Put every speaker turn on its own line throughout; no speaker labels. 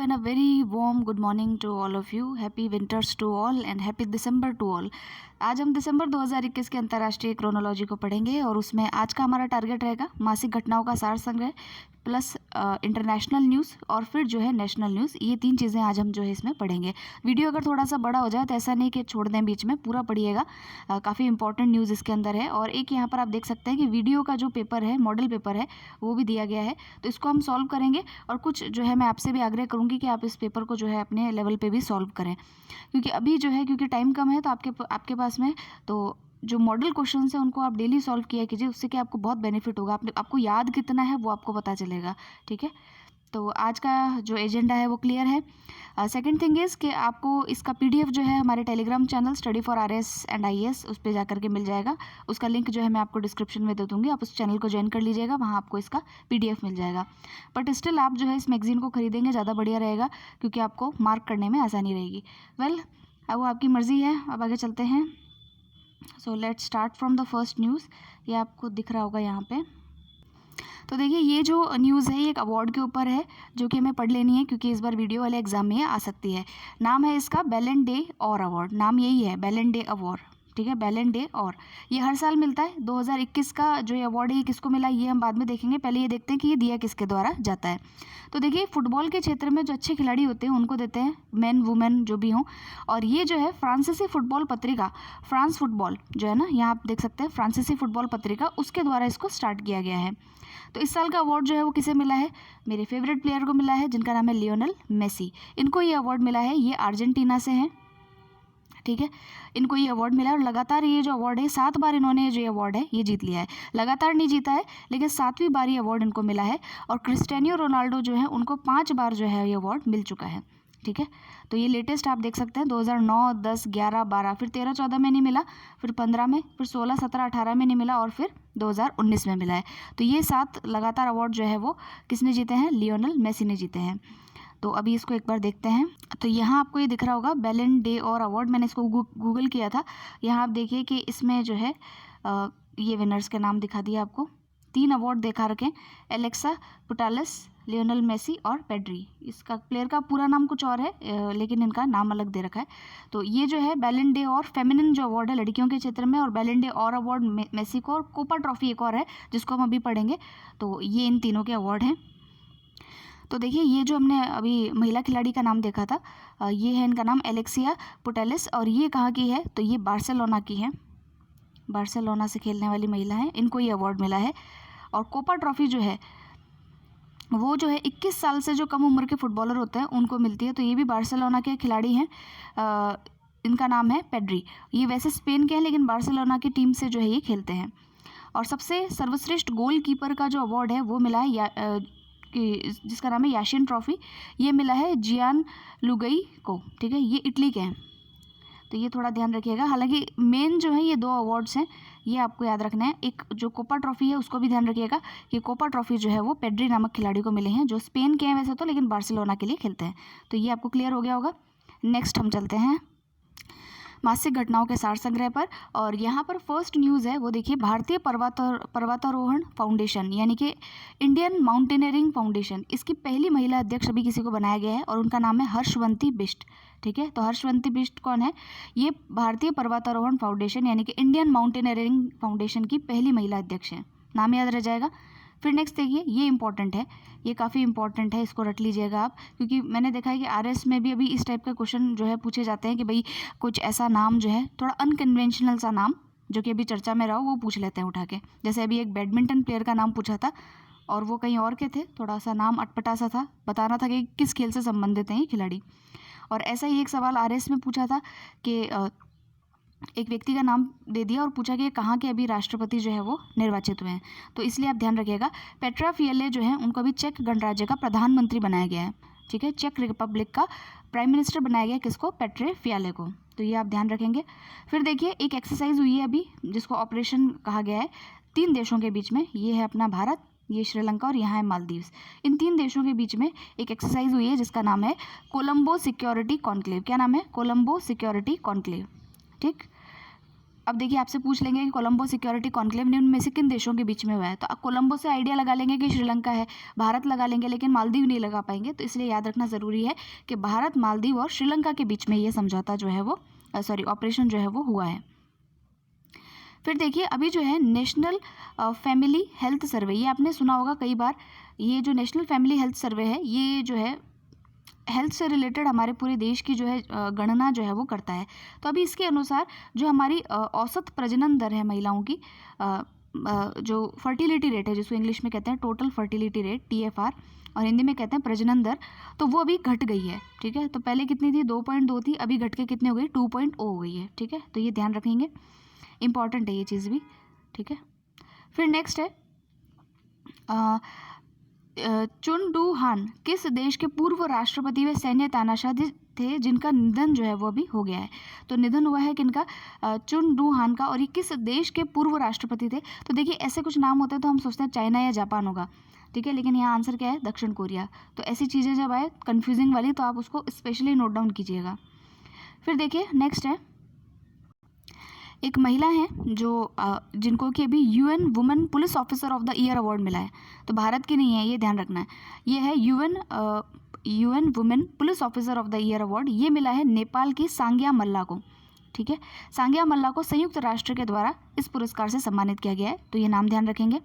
and a very warm good morning to all of you. Happy winters to all and happy December to all. आज हम दिसंबर 2021 के अंतर्राष्ट्रीय chronology को पढ़ेंगे और उसमें आज का हमारा टारगेट रहेगा मासिक घटनाओं का सार संग्रह प्लस इंटरनेशनल न्यूज़ और फिर जो है नेशनल न्यूज़। ये तीन चीज़ें आज हम जो है इसमें पढ़ेंगे। वीडियो अगर थोड़ा सा बड़ा हो जाए तो ऐसा नहीं कि छोड़ दें बीच में, पूरा पढ़िएगा। काफ़ी इंपॉर्टेंट न्यूज़ इसके अंदर है। और एक यहाँ पर आप देख सकते हैं कि वीडियो का जो पेपर है, मॉडल पेपर है, वो भी दिया गया है, तो इसको हम सॉल्व करेंगे। और कुछ जो है मैं आपसे भी आग्रह करूँगी कि आप इस पेपर को जो है अपने लेवल पर भी सॉल्व करें, क्योंकि अभी जो है क्योंकि टाइम कम है तो आपके पास में तो जो मॉडल क्वेश्चंस हैं उनको आप डेली सॉल्व किया कीजिए। उससे क्या आपको बहुत बेनिफिट होगा, आपको याद कितना है वो आपको पता चलेगा। ठीक है, तो आज का जो एजेंडा है वो क्लियर है। सेकंड थिंग इज़ कि आपको इसका पीडीएफ जो है हमारे Telegram channel study for RS and IAS उस पर जाकर के मिल जाएगा। उसका लिंक जो है मैं आपको डिस्क्रिप्शन में दे दूँगी, आप उस चैनल को ज्वाइन कर लीजिएगा, वहाँ आपको इसका पीडीएफ मिल जाएगा। बट स्टिल आप जो है इस मैगजीन को खरीदेंगे ज़्यादा बढ़िया रहेगा, क्योंकि आपको मार्क करने में आसानी रहेगी। वेल, अब वो आपकी मर्ज़ी है। अब आगे चलते हैं। So let's start from the first news. ये आपको दिख रहा होगा यहाँ पे। तो देखिए, ये जो न्यूज़ है ये एक अवार्ड के ऊपर है, जो कि हमें पढ़ लेनी है क्योंकि इस बार वीडियो वाले एग्जाम में आ सकती है। नाम है इसका बैलन डे और अवार्ड। नाम यही है, बैलन डे अवार्ड। ठीक है, बैलन डे और ये हर साल मिलता है। 2021 का जो ये अवार्ड है ये किसको मिला ये हम बाद में देखेंगे। पहले ये देखते हैं कि ये दिया किसके द्वारा जाता है। तो देखिए, फुटबॉल के क्षेत्र में जो अच्छे खिलाड़ी होते हैं उनको देते हैं, मेन वुमेन जो भी हों। और ये जो है फ्रांसीसी फुटबॉल पत्रिका, फ्रांस फुटबॉल जो है ना, यहाँ आप देख सकते हैं फ्रांसीसी फुटबॉल पत्रिका, उसके द्वारा इसको स्टार्ट किया गया है। तो इस साल का अवार्ड जो है वो किसे मिला है? मेरे फेवरेट प्लेयर को मिला है, जिनका नाम है लियोनेल मेसी। इनको ये अवार्ड मिला है, ये अर्जेंटीना से हैं। ठीक है, इनको ये अवार्ड मिला है और लगातार ये जो अवार्ड है 7 बार इन्होंने जो अवार्ड है ये जीत लिया है। लगातार नहीं जीता है, लेकिन 7वीं बार ये अवार्ड इनको मिला है। और क्रिस्टियानो रोनाल्डो जो है उनको 5 बार जो है ये अवार्ड मिल चुका है। ठीक है, तो ये लेटेस्ट आप देख सकते हैं 2009, 10, 11, 12, फिर 13, 14 में नहीं मिला, फिर 15 में, फिर 16, 17, 18 में नहीं मिला और फिर 2019 में मिला है। तो ये 7 लगातार अवार्ड जो है वो किसने जीते हैं? लियोनेल मेसी ने जीते हैं। तो अभी इसको एक बार देखते हैं। तो यहाँ आपको ये दिख रहा होगा बैलन डे और अवार्ड। मैंने इसको गूगल किया था। यहाँ आप देखिए कि इसमें जो है ये विनर्स के नाम दिखा दिया आपको। 3 अवार्ड दिखा रखे, एलेक्सा पुटालस, लियोनेल मेसी और पेड्री। इसका प्लेयर का पूरा नाम कुछ और है, लेकिन इनका नाम अलग दे रखा है। तो ये जो है बैलन डे और फेमिनिन जो अवार्ड है लड़कियों के क्षेत्र में, और बैलन डे और अवार्ड मेसी को, और कोपा ट्रॉफी एक और है जिसको हम अभी पढ़ेंगे। तो ये इन तीनों के अवार्ड हैं। तो देखिए, ये जो हमने अभी महिला खिलाड़ी का नाम देखा था, ये है इनका नाम एलेक्सिया पुटेलिस। और ये कहाँ की है? तो ये बार्सिलोना की है, बार्सिलोना से खेलने वाली महिला है, इनको ये अवार्ड मिला है। और कोपा ट्रॉफी जो है वो जो है 21 साल से जो कम उम्र के फुटबॉलर होते हैं उनको मिलती है। तो ये भी बार्सिलोना के खिलाड़ी हैं, इनका नाम है पेड्री। ये वैसे स्पेन के हैं, लेकिन बार्सिलोना की टीम से जो है ये खेलते हैं। और सबसे सर्वश्रेष्ठ गोल कीपर का जो अवार्ड है वो मिला है जिसका नाम है याशिन ट्रॉफी। ये मिला है जियान लुगई को। ठीक है, ये इटली के हैं, तो ये थोड़ा ध्यान रखिएगा। हालांकि मेन जो है ये 2 अवार्ड्स हैं, ये आपको याद रखना है। एक जो कोपा ट्रॉफी है उसको भी ध्यान रखिएगा कि कोपा ट्रॉफी जो है वो पेड्री नामक खिलाड़ी को मिले हैं, जो स्पेन के हैं वैसे तो, लेकिन बार्सिलोना के लिए खेलते हैं। तो ये आपको क्लियर हो गया होगा। नेक्स्ट हम चलते हैं मासिक घटनाओं के सार संग्रह पर। और यहाँ पर फर्स्ट न्यूज़ है वो देखिए, भारतीय पर्वतारोहण फाउंडेशन यानी कि इंडियन माउंटेनियरिंग फाउंडेशन, इसकी पहली महिला अध्यक्ष अभी किसी को बनाया गया है और उनका नाम है हर्षवंती बिष्ट। ठीक है, तो हर्षवंती बिष्ट कौन है? ये भारतीय पर्वतारोहण फाउंडेशन यानी कि इंडियन माउंटेनियरिंग फाउंडेशन की पहली महिला अध्यक्ष है। नाम याद रह जाएगा। फिर नेक्स्ट देखिए, ये इंपॉर्टेंट है, ये काफ़ी इंपॉर्टेंट है, इसको रट लीजिएगा आप, क्योंकि मैंने देखा है कि आरएस में भी अभी इस टाइप का क्वेश्चन जो है पूछे जाते हैं कि भाई कुछ ऐसा नाम जो है थोड़ा अनकन्वेंशनल सा नाम जो कि अभी चर्चा में रहा हो वो पूछ लेते हैं उठा के। जैसे अभी एक बैडमिंटन प्लेयर का नाम पूछा था और वो कहीं और के थे, थोड़ा सा नाम अटपटा सा था, बताना था कि किस खेल से संबंधित हैं ये खिलाड़ी। और ऐसा ही एक सवाल आरएस में पूछा था कि एक व्यक्ति का नाम दे दिया और पूछा कि कहाँ के अभी राष्ट्रपति जो है वो निर्वाचित हुए हैं। तो इसलिए आप ध्यान रखिएगा, पेट्रा फियले जो है उनको अभी चेक गणराज्य का प्रधानमंत्री बनाया गया है। ठीक है, चेक रिपब्लिक का प्राइम मिनिस्टर बनाया गया किसको? पेट्रे फियाले को। तो ये आप ध्यान रखेंगे। फिर देखिए, एक एक्सरसाइज हुई है अभी जिसको ऑपरेशन कहा गया है 3 देशों के बीच में। ये है अपना भारत, ये श्रीलंका और यहाँ है मालदीव्स। इन 3 देशों के बीच में एक एक्सरसाइज हुई है जिसका नाम है कोलंबो सिक्योरिटी कॉन्क्लेव। क्या नाम है? Colombo security conclave. ठीक, अब देखिए आपसे पूछ लेंगे कि कोलंबो सिक्योरिटी कॉन्क्लेव निम्न में से किन देशों के बीच में हुआ है, तो आप कोलंबो से आइडिया लगा लेंगे कि श्रीलंका है, भारत लगा लेंगे, लेकिन मालदीव नहीं लगा पाएंगे। तो इसलिए याद रखना ज़रूरी है कि भारत, मालदीव और श्रीलंका के बीच में ये समझौता जो है वो ऑपरेशन जो है वो हुआ है। फिर देखिए अभी जो है नेशनल फैमिली हेल्थ सर्वे, ये आपने सुना होगा कई बार। ये जो नेशनल फैमिली हेल्थ सर्वे है, ये जो है हेल्थ से रिलेटेड हमारे पूरे देश की जो है गणना जो है वो करता है। तो अभी इसके अनुसार जो हमारी औसत प्रजनन दर है महिलाओं की, जो फर्टिलिटी रेट है, जिसको इंग्लिश में कहते हैं टोटल फर्टिलिटी रेट, TFR, और हिंदी में कहते हैं प्रजनन दर, तो वो अभी घट गई है। ठीक है, तो पहले कितनी थी, 2.2 थी, अभी घट के कितने हो गई, 2.0 हो गई है। ठीक है, तो ये ध्यान रखेंगे, इंपॉर्टेंट है ये चीज़ भी। ठीक है, फिर नेक्स्ट है चुन डू हान किस देश के पूर्व राष्ट्रपति व सैन्य तानाशाह थे जिनका निधन जो है वो अभी हो गया है। तो निधन हुआ है किनका, चुन डू हान का, और ये किस देश के पूर्व राष्ट्रपति थे। तो देखिए ऐसे कुछ नाम होते हैं तो हम सोचते हैं चाइना या जापान होगा, ठीक है, लेकिन यहाँ आंसर क्या है, दक्षिण कोरिया। तो ऐसी चीज़ें जब आए कन्फ्यूजिंग वाली तो आप उसको स्पेशली नोट डाउन कीजिएगा। फिर देखिए नेक्स्ट है, एक महिला है जो जिनको कि अभी UN women police officer of the year award मिला है। तो भारत की नहीं है, ये ध्यान रखना है। ये है UN women police officer of the year award, ये मिला है नेपाल की सांग्या मल्ला को। ठीक है, सांग्या मल्ला को संयुक्त राष्ट्र के द्वारा इस पुरस्कार से सम्मानित किया गया है, तो ये नाम ध्यान रखेंगे।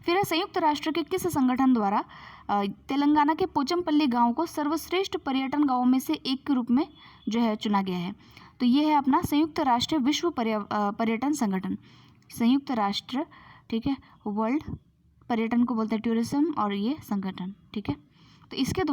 फिर है संयुक्त राष्ट्र के किस संगठन द्वारा तेलंगाना के पोचमपल्ली गांव को सर्वश्रेष्ठ पर्यटन गांवों में से एक के रूप में जो है चुना गया है। तो ये है अपना संयुक्त राष्ट्र विश्व पर्यटन संगठन, संयुक्त राष्ट्र, ठीक है, वर्ल्ड पर्यटन को बोलते हैं टूरिज्म, और ये संगठन। ठीक है, तो इसके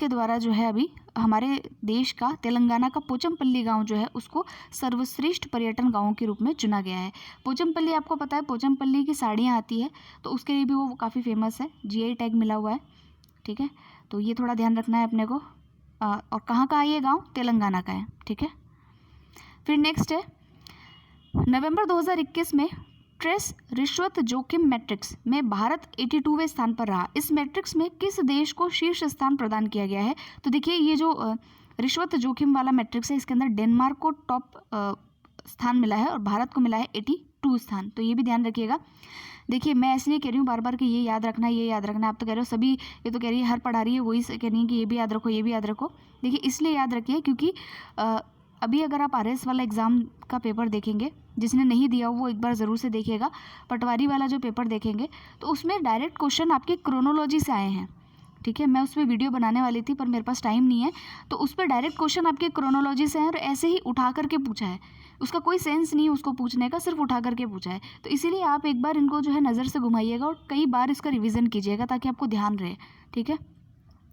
द्वारा जो है अभी हमारे देश का तेलंगाना का पोचमपल्ली गांव जो है उसको सर्वश्रेष्ठ पर्यटन गांवों के रूप में चुना गया है। पोचमपल्ली आपको पता है, पोचमपल्ली की साड़ियाँ आती है, तो उसके लिए भी वो काफ़ी फेमस है, GI टैग मिला हुआ है। ठीक है, तो ये थोड़ा ध्यान रखना है अपने को। और कहाँ का है ये गांव, तेलंगाना का है। ठीक है, फिर नेक्स्ट है नवंबर 2021 में ट्रेस रिश्वत जोखिम मैट्रिक्स में भारत 82वें स्थान पर रहा। इस मैट्रिक्स में किस देश को शीर्ष स्थान प्रदान किया गया है। तो देखिए ये जो रिश्वत जोखिम वाला मैट्रिक्स है, इसके अंदर डेनमार्क को टॉप स्थान मिला है और भारत को मिला है 82 स्थान। तो ये भी ध्यान रखिएगा। देखिए मैं इसलिए कह रही हूँ बार बार कि ये याद रखना, ये याद रखना। आप तो कह रहे हो सभी, ये तो कह रही है हर पढ़ा रही है, वही कह रही है कि ये भी याद रखो, ये भी याद रखो। देखिए इसलिए याद रखिए क्योंकि अभी अगर आप RS वाला एग्ज़ाम का पेपर देखेंगे, जिसने नहीं दिया वो एक बार ज़रूर से देखिएगा। पटवारी वाला जो पेपर देखेंगे तो उसमें डायरेक्ट क्वेश्चन आपके क्रोनोलॉजी से आए हैं। ठीक है, मैं उस पर वीडियो बनाने वाली थी पर मेरे पास टाइम नहीं है, तो उस पर डायरेक्ट क्वेश्चन आपके क्रोनोलॉजी से हैं और ऐसे ही उठा करके पूछा है। उसका कोई सेंस नहीं है उसको पूछने का, सिर्फ उठा करके पूछा है। तो इसीलिए आप एक बार इनको जो है नज़र से घुमाइएगा और कई बार इसका रिवीजन कीजिएगा ताकि आपको ध्यान रहे। ठीक है,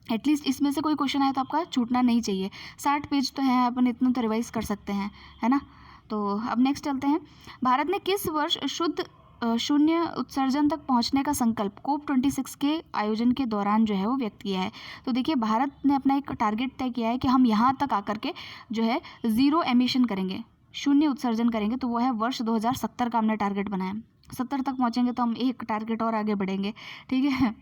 एटलीस्ट इसमें से कोई क्वेश्चन आए तो आपका छूटना नहीं चाहिए। 60 पेज तो हैं, अपन इतना तो रिवाइज कर सकते हैं, है ना। तो अब नेक्स्ट चलते हैं। भारत ने किस वर्ष शुद्ध शून्य उत्सर्जन तक पहुंचने का संकल्प COP26 के आयोजन के दौरान जो है वो व्यक्त किया है। तो देखिए भारत ने अपना एक टारगेट तय किया है कि हम यहाँ तक आकर के जो है ज़ीरो एमिशन करेंगे, शून्य उत्सर्जन करेंगे। तो वो है वर्ष 2070 का हमने टारगेट बनाया। 70 तक पहुँचेंगे तो हम एक टारगेट और आगे बढ़ेंगे। ठीक है,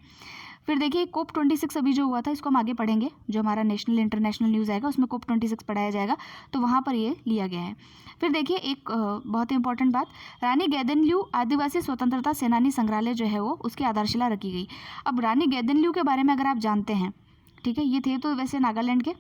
फिर देखिए COP26 अभी जो हुआ था इसको हम आगे पढ़ेंगे, जो हमारा नेशनल इंटरनेशनल न्यूज़ आएगा उसमें COP26 पढ़ाया जाएगा, तो वहाँ पर ये लिया गया है। फिर देखिए एक बहुत ही इंपॉर्टेंट बात, रानी गैदनल्यू आदिवासी स्वतंत्रता सेनानी संग्रहालय जो है वो उसकी आधारशिला रखी गई। अब रानी गैदनल्यू के बारे में अगर आप जानते हैं, ठीक है, ये थे तो वैसे नागालैंड के,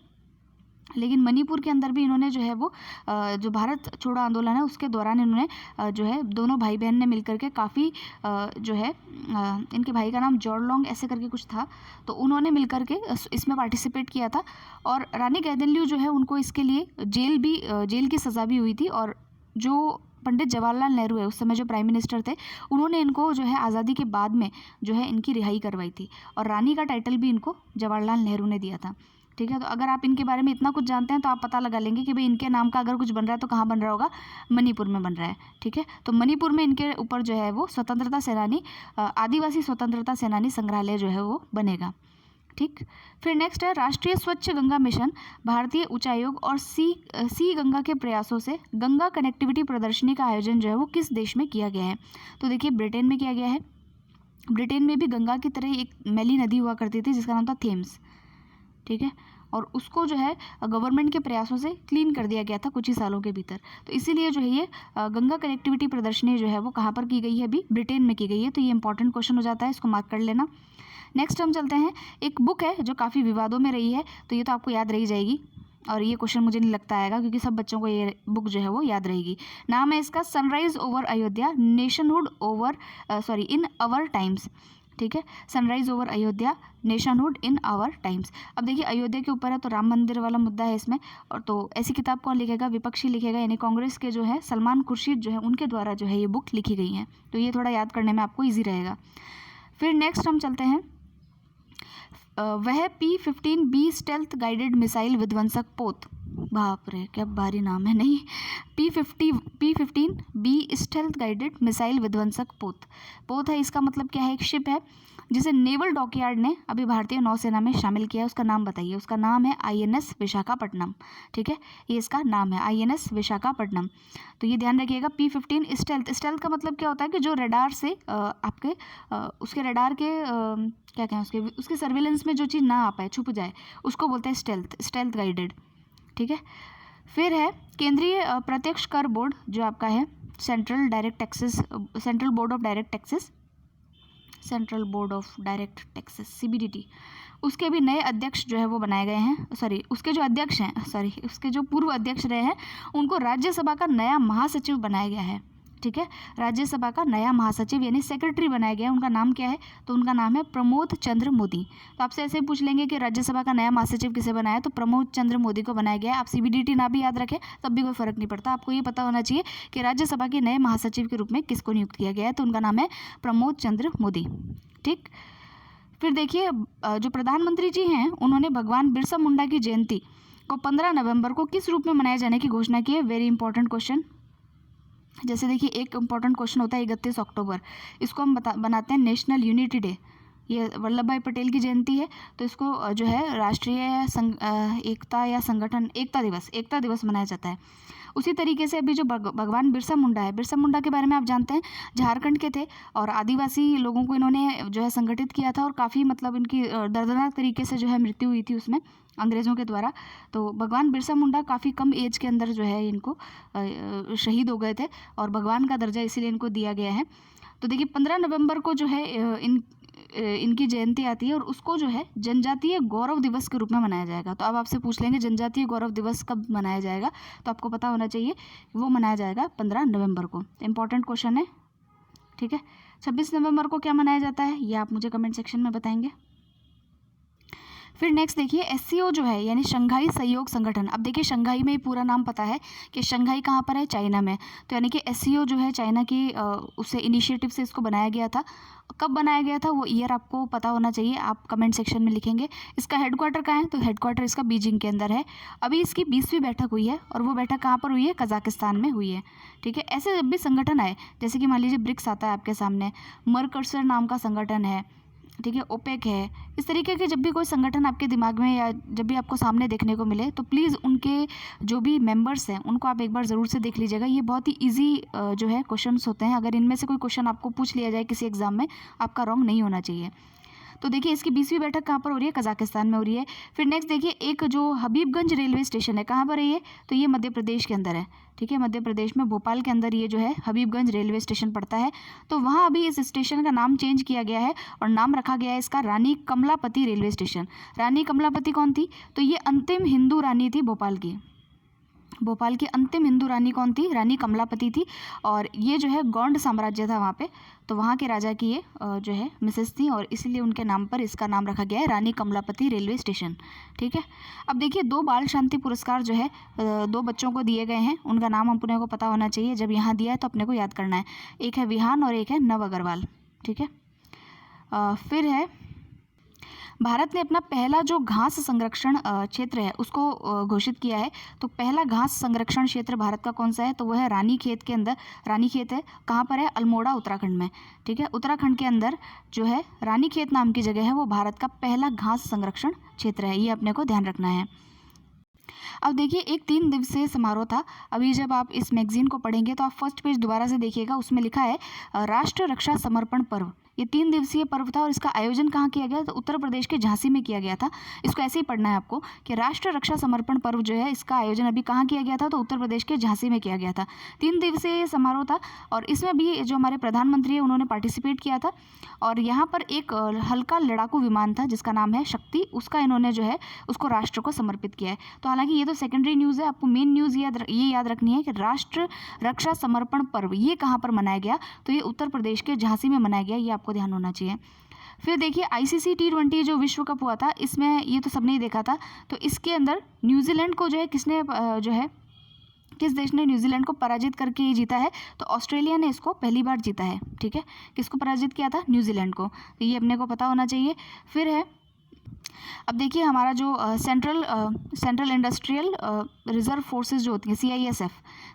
लेकिन मणिपुर के अंदर भी इन्होंने जो है वो जो भारत छोड़ो आंदोलन है उसके दौरान इन्होंने जो है दोनों भाई बहन ने मिलकर के काफ़ी जो है इनके भाई का नाम जॉर्लोंग ऐसे करके कुछ था, तो उन्होंने मिलकर के इसमें पार्टिसिपेट किया था। और रानी गैदनल्यू जो है उनको इसके लिए जेल की सज़ा भी हुई थी। और जो पंडित जवाहरलाल नेहरू है उस समय जो प्राइम मिनिस्टर थे, उन्होंने इनको जो है आज़ादी के बाद में जो है इनकी रिहाई करवाई थी और रानी का टाइटल भी इनको जवाहरलाल नेहरू ने दिया था। ठीक है, तो अगर आप इनके बारे में इतना कुछ जानते हैं तो आप पता लगा लेंगे कि भाई इनके नाम का अगर कुछ बन रहा है तो कहाँ बन रहा होगा, मणिपुर में बन रहा है। ठीक है, तो मणिपुर में इनके ऊपर जो है वो स्वतंत्रता सेनानी आदिवासी स्वतंत्रता सेनानी संग्रहालय जो है वो बनेगा। ठीक, फिर नेक्स्ट है राष्ट्रीय स्वच्छ गंगा मिशन, भारतीय उच्चायोग और सी गंगा के प्रयासों से गंगा कनेक्टिविटी प्रदर्शनी का आयोजन जो है वो किस देश में किया गया है। तो देखिए ब्रिटेन में किया गया है। ब्रिटेन में भी गंगा की तरह एक मैली नदी हुआ करती थी जिसका नाम था थेम्स। ठीक है, और उसको जो है गवर्नमेंट के प्रयासों से क्लीन कर दिया गया था कुछ ही सालों के भीतर। तो इसीलिए जो है ये गंगा कनेक्टिविटी प्रदर्शनी जो है वो कहाँ पर की गई है, अभी ब्रिटेन में की गई है। तो ये इंपॉर्टेंट क्वेश्चन हो जाता है, इसको मार्क कर लेना। नेक्स्ट हम चलते हैं, एक बुक है जो काफ़ी विवादों में रही है, तो ये तो आपको याद रही जाएगी और ये क्वेश्चन मुझे नहीं लगता आएगा क्योंकि सब बच्चों को ये बुक जो है वो याद रहेगी। नाम है इसका sunrise over Ayodhya, nationhood over in our times. ठीक है, sunrise over Ayodhya, nationhood in our times. अब देखिए अयोध्या के ऊपर है तो राम मंदिर वाला मुद्दा है इसमें, और तो ऐसी किताब कौन लिखेगा, विपक्षी लिखेगा, यानी कांग्रेस के जो है सलमान खुर्शीद जो है उनके द्वारा जो है ये बुक लिखी गई है। तो ये थोड़ा याद करने में आपको ईजी रहेगा। फिर नेक्स्ट हम चलते हैं, वह P-15B स्टेल्थ गाइडेड मिसाइल विध्वंसक पोत, बाप रे क्या भारी नाम है, नहीं, P-15B स्टेल्थ गाइडेड मिसाइल विध्वंसक पोत है, इसका मतलब क्या है, एक शिप है जिसे नेवल डॉकयार्ड ने अभी भारतीय नौसेना में शामिल किया है। उसका नाम बताइए। उसका नाम है INS विशाखापट्टनम। ठीक है, ये इसका नाम है INS विशाखापट्टनम। तो ये ध्यान रखिएगा। P-15 स्टेल्थ का मतलब क्या होता है कि जो रडार से आपके उसके रडार के क्या कहें, उसके सर्विलेंस में जो चीज़ ना आ पाए, छुप जाए, उसको बोलते हैं स्टेल्थ गाइडेड। ठीक है, फिर है केंद्रीय प्रत्यक्ष कर बोर्ड जो आपका है central board of direct taxes CBDT, उसके भी नए अध्यक्ष जो है वो बनाए गए हैं। उसके जो पूर्व अध्यक्ष रहे हैं उनको राज्यसभा का नया महासचिव बनाया गया है। ठीक है, राज्यसभा का नया महासचिव यानी सेक्रेटरी बनाया गया है। उनका नाम क्या है, तो उनका नाम है प्रमोद चंद्र मोदी। तो आपसे ऐसे ही पूछ लेंगे कि राज्यसभा का नया महासचिव किसे बनाया, तो प्रमोद चंद्र मोदी को बनाया गया है। आप CBDT ना भी याद रखें तब भी कोई फर्क नहीं पड़ता, आपको ये पता होना चाहिए कि राज्यसभा के नए महासचिव के रूप में किसको नियुक्त किया गया है, तो उनका नाम है प्रमोद चंद्र मोदी। ठीक, फिर देखिए जो प्रधानमंत्री जी हैं उन्होंने भगवान बिरसा मुंडा की जयंती को 15 नवंबर को किस रूप में मनाए जाने की घोषणा की है। Very important question. जैसे देखिए एक इम्पॉर्टेंट क्वेश्चन होता है 31 अक्टूबर, इसको हम बनाते हैं नेशनल यूनिटी डे। ये वल्लभ भाई पटेल की जयंती है, तो इसको जो है राष्ट्रीय एकता दिवस मनाया जाता है। उसी तरीके से अभी जो भगवान बिरसा मुंडा है, बिरसा मुंडा के बारे में आप जानते हैं, झारखंड के थे और आदिवासी लोगों को इन्होंने जो है संगठित किया था और काफ़ी मतलब इनकी दर्दनाक तरीके से जो है मृत्यु हुई थी उसमें अंग्रेज़ों के द्वारा। तो भगवान बिरसा मुंडा काफ़ी कम एज के अंदर जो है इनको शहीद हो गए थे और भगवान का दर्जा इसीलिए इनको दिया गया है। तो देखिए 15 नवंबर को जो है इनकी जयंती आती है और उसको जो है जनजातीय गौरव दिवस के रूप में मनाया जाएगा। तो अब आपसे पूछ लेंगे जनजातीय गौरव दिवस कब मनाया जाएगा, तो आपको पता होना चाहिए वो मनाया जाएगा 15 नवंबर को। इंपॉर्टेंट क्वेश्चन है। ठीक है, 26 नवंबर को क्या मनाया जाता है ये आप मुझे कमेंट सेक्शन में बताएंगे। फिर नेक्स्ट देखिए SCO जो है यानी शंघाई सहयोग संगठन। अब देखिए शंघाई में ही पूरा नाम पता है कि शंघाई कहाँ पर है, चाइना में। तो यानी कि SCO जो है चाइना की उससे इनिशिएटिव से इसको बनाया गया था। कब बनाया गया था वो ईयर आपको पता होना चाहिए, आप कमेंट सेक्शन में लिखेंगे। इसका हेडक्वार्टर कहाँ है, तो हेडक्वार्टर इसका बीजिंग के अंदर है। अभी इसकी 20वीं बैठक हुई है और वो बैठक कहाँ पर हुई है, कजाकिस्तान में हुई है। ठीक है, ऐसे जब भी संगठन आए, जैसे कि मान लीजिए ब्रिक्स आता है आपके सामने, मर्कसर नाम का संगठन है, ठीक है, ओपेक है, इस तरीके के जब भी कोई संगठन आपके दिमाग में या जब भी आपको सामने देखने को मिले तो प्लीज़ उनके जो भी मेंबर्स हैं उनको आप एक बार ज़रूर से देख लीजिएगा। ये बहुत ही इजी जो है क्वेश्चंस होते हैं। अगर इनमें से कोई क्वेश्चन आपको पूछ लिया जाए किसी एग्जाम में, आपका रॉन्ग नहीं होना चाहिए। तो देखिए इसकी 20वीं बैठक कहाँ पर हो रही है, कजाकिस्तान में हो रही है। फिर नेक्स्ट देखिए एक जो हबीबगंज रेलवे स्टेशन है, कहाँ पर है ये, तो ये मध्य प्रदेश के अंदर है। ठीक है, मध्य प्रदेश में भोपाल के अंदर ये जो है हबीबगंज रेलवे स्टेशन पड़ता है। तो वहाँ अभी इस स्टेशन का नाम चेंज किया गया है और नाम रखा गया है इसका रानी कमलापति रेलवे स्टेशन। रानी कमलापति कौन थी, तो ये अंतिम हिंदू रानी थी भोपाल की। भोपाल की अंतिम हिंदू रानी कौन थी, रानी कमलापति थी। और ये जो है गौंड साम्राज्य था वहाँ पे, तो वहाँ के राजा की ये जो है मिसेस थी और इसलिए उनके नाम पर इसका नाम रखा गया है रानी कमलापति रेलवे स्टेशन। ठीक है, अब देखिए 2 बाल शांति पुरस्कार जो है 2 बच्चों को दिए गए हैं, उनका नाम अपने को पता होना चाहिए। जब यहाँ दिया है तो अपने को याद करना है। एक है विहान और एक है नव अग्रवाल। ठीक है, फिर है भारत ने अपना पहला जो घास संरक्षण क्षेत्र है उसको घोषित किया है। तो पहला घास संरक्षण क्षेत्र भारत का कौन सा है, तो वह है रानीखेत के अंदर। रानीखेत है कहाँ पर है, अल्मोड़ा उत्तराखंड में। ठीक है, उत्तराखंड के अंदर जो है रानीखेत नाम की जगह है, वो भारत का पहला घास संरक्षण क्षेत्र है। ये अपने को ध्यान रखना है। अब देखिए एक 3 दिवसीय समारोह था। अभी जब आप इस मैगजीन को पढ़ेंगे तो आप फर्स्ट पेज दोबारा से देखिएगा, उसमें लिखा है राष्ट्र रक्षा समर्पण पर्व। ये 3 दिवसीय पर्व था और इसका आयोजन कहाँ किया गया? तो उत्तर प्रदेश के झांसी में किया गया था। इसको ऐसे ही पढ़ना है आपको कि राष्ट्र रक्षा समर्पण पर्व जो है इसका आयोजन अभी कहाँ किया गया था? तो उत्तर प्रदेश के झांसी में किया गया था। 3 दिवसीय समारोह था और इसमें भी जो हमारे प्रधानमंत्री है उन्होंने पार्टिसिपेट किया था और यहाँ पर एक हल्का लड़ाकू विमान था जिसका नाम है शक्ति, उसका इन्होंने जो है उसको राष्ट्र को समर्पित किया है। तो हालांकि ये तो सेकेंडरी न्यूज़ है, आपको मेन न्यूज़ ये याद रखनी है कि राष्ट्र रक्षा समर्पण पर्व ये कहाँ पर मनाया गया? तो ये उत्तर प्रदेश के झांसी में मनाया गया, ये आपको ध्यान होना चाहिए। फिर देखिए ICC T20 जो विश्व कप हुआ था इसमें ये तो सबने ही देखा था, तो इसके अंदर न्यूजीलैंड को जो है किसने जो है किस देश ने न्यूजीलैंड को पराजित करके ये जीता है? तो ऑस्ट्रेलिया ने इसको पहली बार जीता है। ठीक है, किसको पराजित किया था? न्यूजीलैंड को। तो ये अपने को पता होना चाहिए। फिर है अब देखिए हमारा जो सेंट्रल इंडस्ट्रियल रिजर्व फोर्सेस जो होती हैं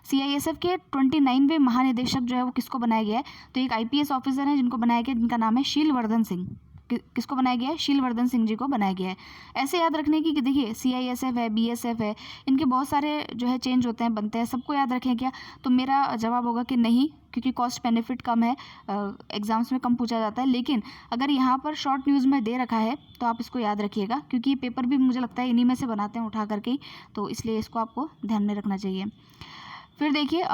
CISF के 29वें महानिदेशक जो है वो किसको बनाया गया है? तो एक IPS ऑफिसर हैं जिनको बनाया गया, जिनका नाम है शीलवर्धन सिंह। किसको बनाया गया है? शीलवर्धन सिंह जी को बनाया गया है। ऐसे याद रखने की कि देखिए CISF है, BSF है, इनके बहुत सारे जो है चेंज होते हैं, बनते हैं, सबको याद रखें क्या? तो मेरा जवाब होगा कि नहीं, क्योंकि कॉस्ट बेनिफिट कम है, एग्जाम्स में कम पूछा जाता है। लेकिन अगर यहाँ पर शॉर्ट न्यूज़ में दे रखा है तो आप इसको याद रखिएगा, क्योंकि ये पेपर भी मुझे लगता है इन्हीं में से बनाते हैं उठा करके ही, तो इसलिए इसको आपको ध्यान में रखना चाहिए। फिर देखिए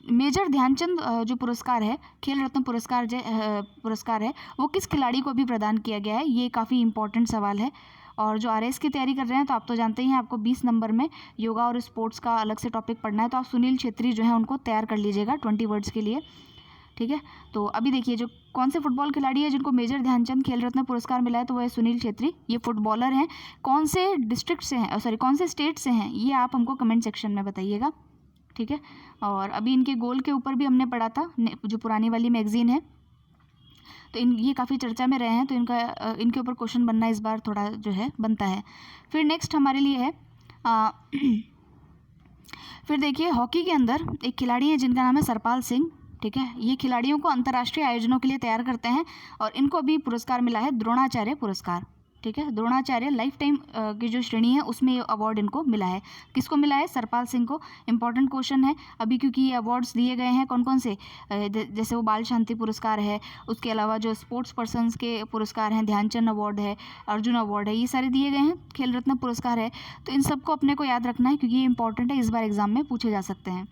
मेजर ध्यानचंद जो पुरस्कार है, खेल रत्न पुरस्कार है, वो किस खिलाड़ी को भी प्रदान किया गया है? ये काफ़ी इंपॉर्टेंट सवाल है। और जो RS की तैयारी कर रहे हैं तो आप तो जानते ही हैं, आपको 20 नंबर में योगा और स्पोर्ट्स का अलग से टॉपिक पढ़ना है, तो आप सुनील छेत्री जो है उनको तैयार कर लीजिएगा 20 वर्ड्स के लिए। ठीक है, तो अभी देखिए जो कौन से फुटबॉल खिलाड़ी है जिनको मेजर ध्यानचंद खेल रत्न पुरस्कार मिला है? तो वो है सुनील छेत्री। ये फुटबॉलर हैं। कौन से डिस्ट्रिक्ट से हैं, सॉरी कौन से स्टेट से हैं, ये आप हमको कमेंट सेक्शन में बताइएगा। ठीक है, और अभी इनके गोल के ऊपर भी हमने पढ़ा था, जो पुरानी वाली मैगजीन है, तो ये काफ़ी चर्चा में रहे हैं, तो इनके ऊपर क्वेश्चन बनना इस बार थोड़ा जो है बनता है। फिर नेक्स्ट हमारे लिए है फिर देखिए हॉकी के अंदर एक खिलाड़ी है जिनका नाम है सरपाल सिंह। ठीक है, ये खिलाड़ियों को अंतर्राष्ट्रीय आयोजनों के लिए तैयार करते हैं और इनको भी पुरस्कार मिला है द्रोणाचार्य पुरस्कार। ठीक है, द्रोणाचार्य लाइफ टाइम की जो श्रेणी है उसमें ये अवार्ड इनको मिला है। किसको मिला है? सरपाल सिंह को। इंपॉर्टेंट क्वेश्चन है अभी, क्योंकि ये अवार्ड्स दिए गए हैं कौन कौन से, जैसे वो बाल शांति पुरस्कार है, उसके अलावा जो स्पोर्ट्स पर्सन्स के पुरस्कार हैं, ध्यानचंद अवार्ड है, अर्जुन अवार्ड है, ये सारे दिए गए हैं, खेल रत्न पुरस्कार है। तो इन सबको अपने को याद रखना है क्योंकि ये इंपॉर्टेंट है, इस बार एग्जाम में पूछे जा सकते हैं।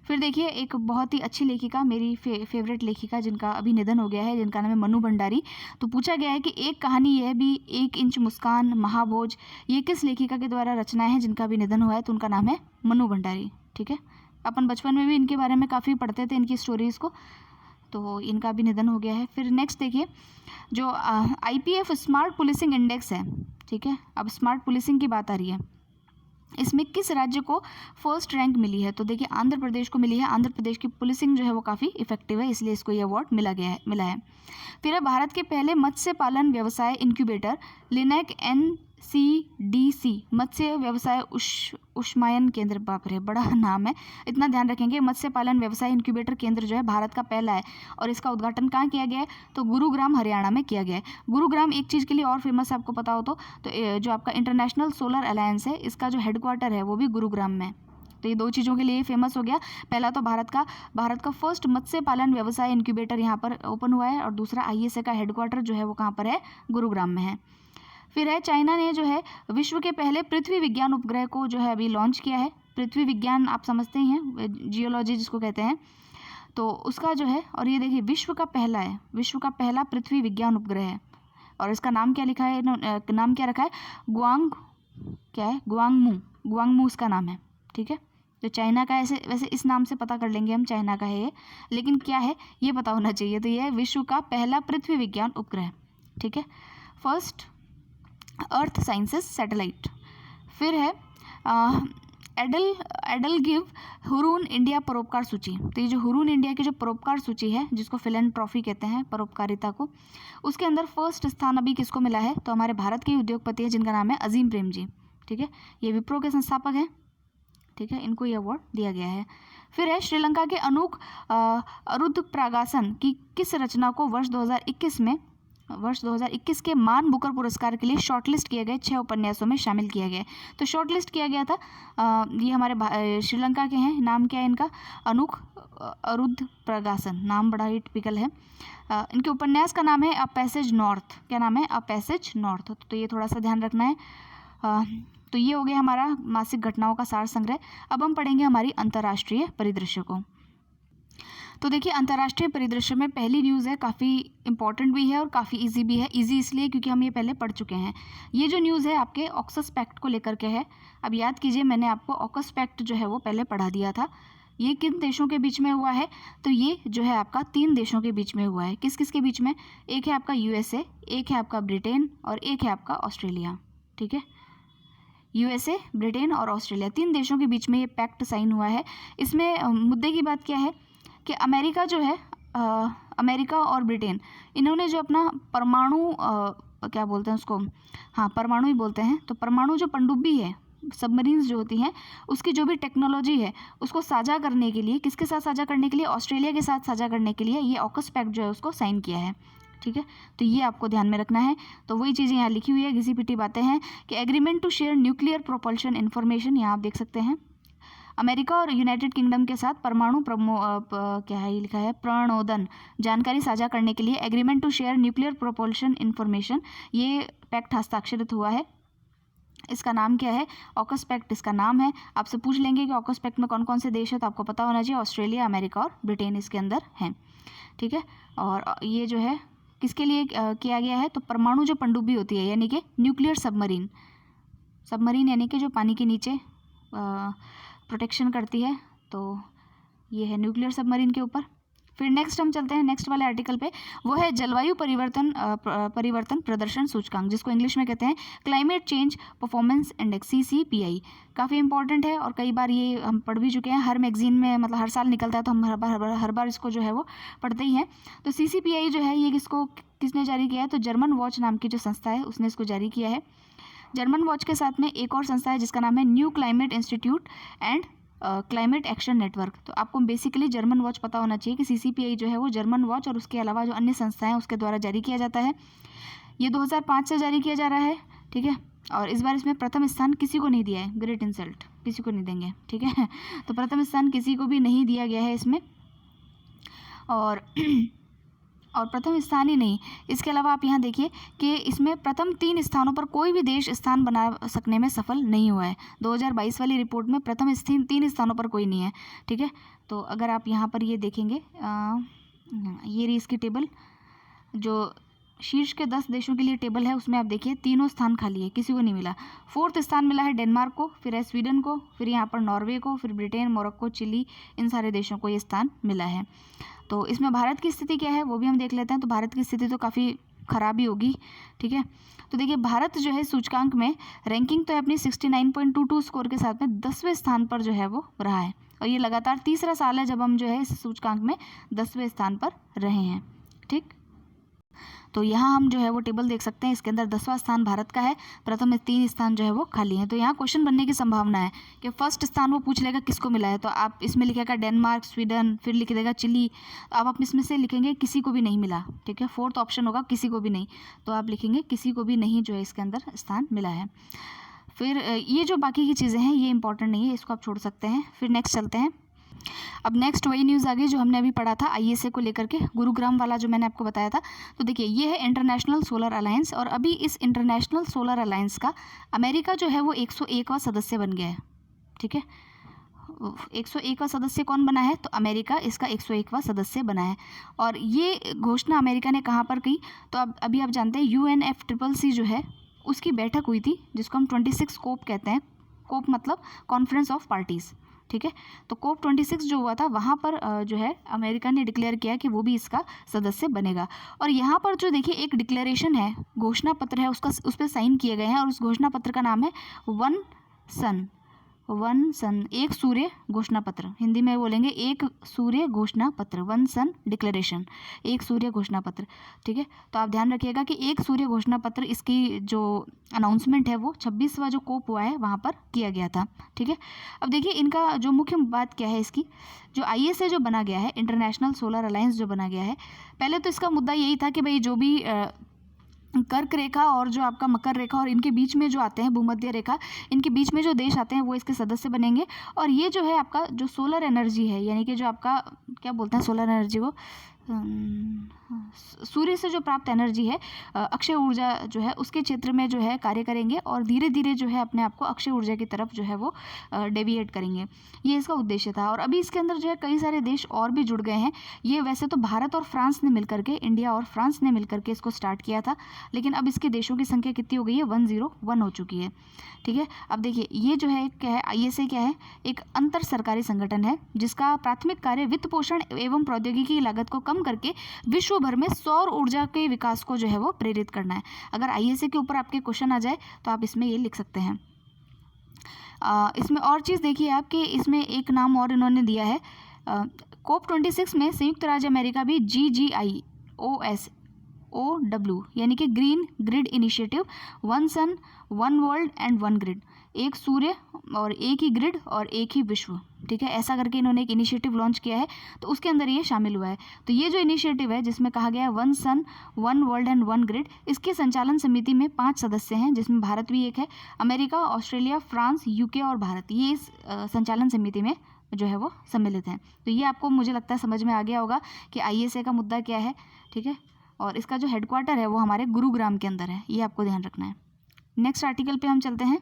फिर देखिए एक बहुत ही अच्छी लेखिका, मेरी फेवरेट लेखिका जिनका अभी निधन हो गया है, जिनका नाम है मनु भंडारी। तो पूछा गया है कि एक कहानी यह भी, 1 इंच मुस्कान, महाभोज, ये किस लेखिका के द्वारा रचनाएं हैं जिनका भी निधन हुआ है? तो उनका नाम है मनु भंडारी। ठीक है, अपन बचपन में भी इनके बारे में काफ़ी पढ़ते थे, इनकी स्टोरीज़ को, तो इनका भी निधन हो गया है। फिर नेक्स्ट देखिए जो IPF स्मार्ट पुलिसिंग इंडेक्स है। ठीक है, अब स्मार्ट पुलिसिंग की बात आ रही है, इसमें किस राज्य को फर्स्ट रैंक मिली है? तो देखिए आंध्र प्रदेश को मिली है। आंध्र प्रदेश की पुलिसिंग जो है वो काफ़ी इफेक्टिव है, इसलिए इसको ये अवार्ड मिला है। फिर है भारत के पहले मत्स्य पालन व्यवसाय इंक्यूबेटर लिनैक NCDC मत्स्य व्यवसाय उष्मायन केंद्र, बाप रे बड़ा नाम है, इतना ध्यान रखेंगे। मत्स्य पालन व्यवसाय इंक्यूबेटर केंद्र जो है भारत का पहला है और इसका उद्घाटन कहाँ किया गया है? तो गुरुग्राम हरियाणा में किया गया है। गुरुग्राम एक चीज़ के लिए और फेमस है, आपको पता हो तो जो आपका इंटरनेशनल सोलर अलायंस है, इसका जो हेडक्वार्टर है वो भी गुरुग्राम में। तो ये 2 चीज़ों के लिए फेमस हो गया। पहला तो भारत का फर्स्ट मत्स्य पालन व्यवसाय इंक्यूबेटर यहाँ पर ओपन हुआ है और दूसरा ISA का हेडक्वार्टर जो है वो कहाँ पर है? गुरुग्राम में है। फिर है चाइना ने जो है विश्व के पहले पृथ्वी विज्ञान उपग्रह को जो है अभी लॉन्च किया है। पृथ्वी विज्ञान आप समझते ही हैं, जियोलॉजी जिसको कहते हैं, तो उसका जो है, और ये देखिए विश्व का पहला पृथ्वी विज्ञान उपग्रह है और इसका नाम क्या लिखा है, नाम क्या रखा है? गुआंगमू इसका नाम है। ठीक है, तो चाइना का वैसे इस नाम से पता कर लेंगे हम, चाइना का है ये, लेकिन क्या है ये पता होना चाहिए। तो ये है विश्व का पहला पृथ्वी विज्ञान उपग्रह। ठीक है, फर्स्ट अर्थ साइंसेस सैटेलाइट। फिर है एडल गिव हुरून इंडिया परोपकार सूची। तो ये जो हुरून इंडिया की जो परोपकार सूची है, जिसको फिलैंथ्रोपी कहते हैं, परोपकारिता को, उसके अंदर फर्स्ट स्थान अभी किसको मिला है? तो हमारे भारत के उद्योगपति हैं जिनका नाम है अजीम प्रेमजी। ठीक है, ये विप्रो के संस्थापक हैं। ठीक है, इनको ये अवार्ड दिया गया है। फिर है श्रीलंका के अनूक अरुद्धप्रागासन की किस रचना को वर्ष 2021 में वर्ष 2021 के मान बुकर पुरस्कार के लिए शॉर्टलिस्ट किए गए 6 उपन्यासों में शामिल किया गया है। तो शॉर्टलिस्ट किया गया था, ये हमारे श्रीलंका के हैं। नाम क्या है इनका? अनुक अरुध प्रगासन, नाम बड़ा ही टिपिकल है। इनके उपन्यास का नाम है अ पैसेज नॉर्थ। क्या नाम है? A passage north. तो ये थोड़ा सा ध्यान रखना है। तो ये हो गया हमारा मासिक घटनाओं का सार संग्रह। अब हम पढ़ेंगे हमारी अंतर्राष्ट्रीय परिदृश्य को। तो देखिए, अंतर्राष्ट्रीय परिदृश्य में पहली न्यूज़ है, काफ़ी इंपॉर्टेंट भी है और काफ़ी इजी भी है। इजी इसलिए क्योंकि हम ये पहले पढ़ चुके हैं। ये जो न्यूज़ है आपके ऑक्सस पैक्ट को लेकर के है। अब याद कीजिए, मैंने आपको ऑक्सस पैक्ट जो है वो पहले पढ़ा दिया था। ये किन देशों के बीच में हुआ है? तो ये जो है आपका 3 देशों के बीच में हुआ है। किस किस के बीच में? एक है आपका USA, एक है आपका ब्रिटेन और एक है आपका ऑस्ट्रेलिया। ठीक है, USA, ब्रिटेन और ऑस्ट्रेलिया, 3 देशों के बीच में ये पैक्ट साइन हुआ है। इसमें मुद्दे की बात क्या है कि अमेरिका जो है, अमेरिका और ब्रिटेन, इन्होंने जो अपना परमाणु क्या बोलते हैं उसको, हाँ परमाणु ही बोलते हैं। तो परमाणु जो पनडुब्बी है, सबमरीन्स जो होती हैं, उसकी जो भी टेक्नोलॉजी है उसको साझा करने के लिए, किसके साथ साझा करने के लिए? ऑस्ट्रेलिया के साथ साझा करने के लिए ये ऑकस पैक्ट जो है उसको साइन किया है। ठीक है, तो ये आपको ध्यान में रखना है। तो वही चीज़ें यहाँ लिखी हुई है, घिसी पिटी बातें हैं कि agreement to share nuclear propulsion information, यहाँ आप देख सकते हैं। अमेरिका और यूनाइटेड किंगडम के साथ परमाणु क्या है, ये लिखा है, प्रणोदन जानकारी साझा करने के लिए agreement to share nuclear propulsion information, ये पैक्ट हस्ताक्षरित हुआ है। इसका नाम क्या है? ऑकस पैक्ट इसका नाम है। आपसे पूछ लेंगे कि ऑकस पैक्ट में कौन कौन से देश है, तो आपको पता होना चाहिए ऑस्ट्रेलिया, अमेरिका और ब्रिटेन इसके अंदर हैं। ठीक है, और ये जो है किसके लिए किया गया है? तो परमाणु जो पनडुब्बी होती है, यानी कि न्यूक्लियर सबमरीन, सबमरीन यानी कि जो पानी के नीचे प्रोटेक्शन करती है, तो ये है न्यूक्लियर सबमरीन के ऊपर। फिर नेक्स्ट हम चलते हैं नेक्स्ट वाले आर्टिकल पे, वो है जलवायु परिवर्तन प्रदर्शन सूचकांक, जिसको इंग्लिश में कहते हैं climate change performance index, CCPI। काफ़ी इंपॉर्टेंट है और कई बार ये हम पढ़ भी चुके हैं, हर मैगजीन में, मतलब हर साल निकलता है, तो हम हर बार इसको जो है वो पढ़ते ही हैं। तो CCPI जो है ये किसने जारी किया है? तो जर्मन वॉच नाम की जो संस्था है उसने इसको जारी किया है। जर्मन वॉच के साथ में एक और संस्था है जिसका नाम है new climate institute and climate action network. तो आपको बेसिकली जर्मन वॉच पता होना चाहिए कि CCPI जो है वो जर्मन वॉच और उसके अलावा जो अन्य संस्थाएं हैं उसके द्वारा जारी किया जाता है। ये 2005 से जारी किया जा रहा है। ठीक है, और इस बार इसमें प्रथम स्थान किसी को नहीं दिया है, ग्रेट इंसल्ट, किसी को नहीं देंगे। ठीक है, तो प्रथम स्थान किसी को भी नहीं दिया गया है इसमें। और प्रथम स्थान ही नहीं, इसके अलावा आप यहाँ देखिए कि इसमें प्रथम 3 स्थानों पर कोई भी देश स्थान बना सकने में सफल नहीं हुआ है। 2022 वाली रिपोर्ट में प्रथम 3 स्थानों पर कोई नहीं है। ठीक है, तो अगर आप यहाँ पर ये देखेंगे, ये रही इसकी टेबल, जो शीर्ष के 10 देशों के लिए टेबल है, उसमें आप देखिए तीनों स्थान खाली है, किसी को नहीं मिला। 4th स्थान मिला है डेनमार्क को, फिर है स्वीडन को, फिर यहाँ पर नॉर्वे को, फिर ब्रिटेन, मोरक्को, चिली, इन सारे देशों को ये स्थान मिला है। तो इसमें भारत की स्थिति क्या है वो भी हम देख लेते हैं। तो भारत की स्थिति तो काफ़ी ख़राब ही होगी। ठीक है, तो देखिए भारत जो है सूचकांक में रैंकिंग तो है अपनी 69.22 स्कोर के साथ में 10वें स्थान पर जो है वो रहा है, और ये लगातार तीसरा साल है जब हम जो है इस सूचकांक में 10वें स्थान पर रहे हैं। ठीक, तो यहाँ हम जो है वो टेबल देख सकते हैं, इसके अंदर 10वां स्थान भारत का है, प्रथम 3 स्थान जो है वो खाली हैं। तो यहाँ क्वेश्चन बनने की संभावना है कि फर्स्ट स्थान वो पूछ लेगा किसको मिला है, तो आप इसमें लिखेगा डेनमार्क, स्वीडन, फिर लिख देगा चिली, आप इसमें से लिखेंगे किसी को भी नहीं मिला। ठीक है, 4th ऑप्शन होगा किसी को भी नहीं, तो आप लिखेंगे किसी को भी नहीं जो है इसके अंदर स्थान मिला है। फिर ये जो बाकी की चीज़ें हैं ये इंपॉर्टेंट नहीं है, इसको आप छोड़ सकते हैं। फिर नेक्स्ट चलते हैं। अब नेक्स्ट वही न्यूज़ आ गई जो हमने अभी पढ़ा था ISA को लेकर के, गुरुग्राम वाला जो मैंने आपको बताया था। तो देखिए ये है इंटरनेशनल सोलर अलायंस, और अभी इस इंटरनेशनल सोलर अलायंस का अमेरिका जो है वो 101वां सदस्य बन गया है। ठीक है, 101वां सदस्य कौन बना है? तो अमेरिका इसका 101वां सदस्य बना है। और ये घोषणा अमेरिका ने कहाँ पर की? तो अब अभी आप जानते हैं UNFCCC जो है उसकी बैठक हुई थी, जिसको हम 26 कोप कहते हैं। कोप मतलब कॉन्फ्रेंस ऑफ पार्टीज़। ठीक है, तो COP 26 जो हुआ था वहाँ पर जो है अमेरिका ने डिक्लेयर किया कि वो भी इसका सदस्य बनेगा। और यहाँ पर जो देखिए एक डिक्लेरेशन है, घोषणा पत्र है, उस पर साइन किए गए हैं, और उस घोषणा पत्र का नाम है वन सन एक सूर्य घोषणा पत्र। हिंदी में बोलेंगे एक सूर्य घोषणा पत्र, वन सन डिक्लेरेशन, एक सूर्य घोषणा पत्र। ठीक है, तो आप ध्यान रखिएगा कि एक सूर्य घोषणा पत्र, इसकी जो अनाउंसमेंट है वो 26वां जो कोप हुआ है वहाँ पर किया गया था। ठीक है, अब देखिए इनका जो मुख्य बात क्या है, इसकी जो ISA जो बना गया है, इंटरनेशनल सोलर अलायंस जो बना गया है, पहले तो इसका मुद्दा यही था कि भाई जो भी कर्क रेखा और जो आपका मकर रेखा और इनके बीच में जो आते हैं भूमध्य रेखा, इनके बीच में जो देश आते हैं वो इसके सदस्य बनेंगे। और ये जो है आपका जो सोलर एनर्जी है, यानी कि जो आपका क्या बोलते हैं सोलर एनर्जी को, सूर्य से जो प्राप्त एनर्जी है, अक्षय ऊर्जा जो है उसके क्षेत्र में जो है कार्य करेंगे और धीरे धीरे जो है अपने आप को अक्षय ऊर्जा की तरफ जो है वो डेविएट करेंगे। ये इसका उद्देश्य था। और अभी इसके अंदर जो है कई सारे देश और भी जुड़ गए हैं। ये वैसे तो भारत और फ्रांस ने मिलकर के, इंडिया और फ्रांस ने मिलकर के इसको स्टार्ट किया था, लेकिन अब इसके देशों की संख्या कितनी हो गई है, 101 हो चुकी है। ठीक है, अब देखिए ये जो है क्या है, ISA क्या है, एक अंतर सरकारी संगठन है जिसका प्राथमिक कार्य वित्त पोषण एवं प्रौद्योगिकी की लागत को कम करके विश्व भर में सौर ऊर्जा के विकास को जो है वो प्रेरित करना है। अगर ISA के ऊपर आपके क्वेश्चन आ जाए तो आप इसमें ये लिख सकते हैं। इसमें और चीज़ देखिए आप कि इसमें एक नाम और इन्होंने दिया है, COP26 में संयुक्त राज्य अमेरिका भी GGIOSOW यानी कि green grid initiative, one sun one world and one grid, एक सूर्य और एक ही ग्रिड और एक ही विश्व, ठीक है, ऐसा करके इन्होंने एक इनिशिएटिव लॉन्च किया है। तो उसके अंदर ये शामिल हुआ है। तो ये जो इनिशिएटिव है जिसमें कहा गया है one sun one world and one grid, इसके संचालन समिति में 5 सदस्य हैं जिसमें भारत भी एक है। अमेरिका, ऑस्ट्रेलिया, फ्रांस, UK और भारत ये इस संचालन समिति में जो है वो सम्मिलित हैं। तो ये आपको मुझे लगता है समझ में आ गया होगा कि ISA का मुद्दा क्या है। ठीक है, और इसका जो हेडक्वार्टर है वो हमारे गुरुग्राम के अंदर है, ये आपको ध्यान रखना है। नेक्स्ट आर्टिकल पे हम चलते हैं।